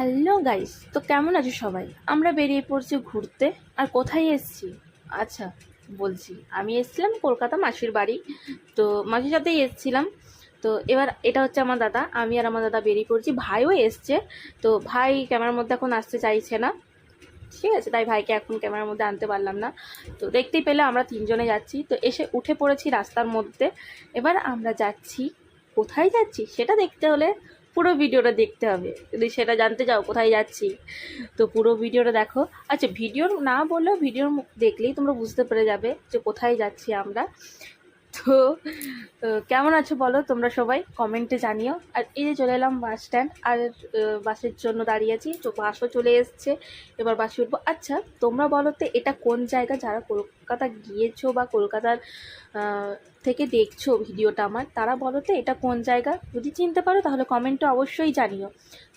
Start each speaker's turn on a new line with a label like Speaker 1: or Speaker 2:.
Speaker 1: Hello guys, তো কেমন আছো সবাই? আমরা বেরিয়ে পড়ছি ঘুরতে। আর কোথায় এসেছি? আচ্ছা, বলছি। আমি এসেছিলাম কলকাতা মাসির বাড়ি। তো মাসির সাথেই এসেছিলাম। তো এবার এটা হচ্ছে আমার দাদা, আমি আর আমার দাদা বেরিয়ে পড়ছি। ভাইও এসছে। তো ভাই ক্যামেরার মধ্যে এখন আসতে চাইছে না, ঠিক আছে, তাই ভাইকে এখন ক্যামেরার মধ্যে আনতে পারলাম না। তো দেখতেই পেলে আমরা তিনজনে যাচ্ছি। তো এসে উঠে পড়েছি রাস্তার মধ্যে। এবার আমরা যাচ্ছি, কোথায় যাচ্ছি সেটা দেখতে হলে পুরো ভিডিওটা দেখতে হবে। যদি সেটা জানতে চাও কোথায় যাচ্ছি, তো পুরো ভিডিওটা দেখো। আচ্ছা, ভিডিও না বললেও ভিডিওর দেখলেই তোমরা বুঝতে পেরে যাবে যে কোথায় যাচ্ছি আমরা। তো কেমন আছো বলো তোমরা সবাই, কমেন্টে জানিও। আর এই যে চলে এলাম বাস স্ট্যান্ড, আর বাসের জন্য দাঁড়িয়ে আছি। তো বাসও চলে এসছে, এবার বাসে উঠবো। আচ্ছা, তোমরা বলো তো এটা কোন জায়গা? যারা কলকাতা গিয়েছো বা কলকাতার থেকে দেখছো ভিডিওটা আমার, তারা বলো তো এটা কোন জায়গা। যদি চিনতে পারো তাহলে কমেন্টে অবশ্যই জানিও।